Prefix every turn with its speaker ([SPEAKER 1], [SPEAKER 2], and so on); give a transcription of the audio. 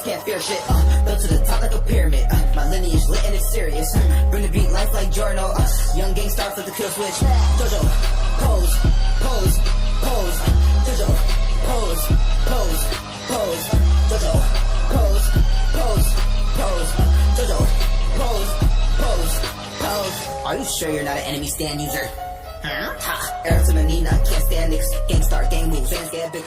[SPEAKER 1] can't fear shit. Built to the top like a pyramid. My lineage lit and it's serious. Bring the beat life like Jorno. Young gang star flip the kill switch. Jojo, pose, pose, pose. Jojo, pose, pose, pose. Jojo, pose, pose, pose. Jojo, pose, pose, pose. Are you sure you're not an enemy stand user? Huh? Ha! Arrow to my knee, not can't stand niggas. Gang star, gang moves, fans get bigger.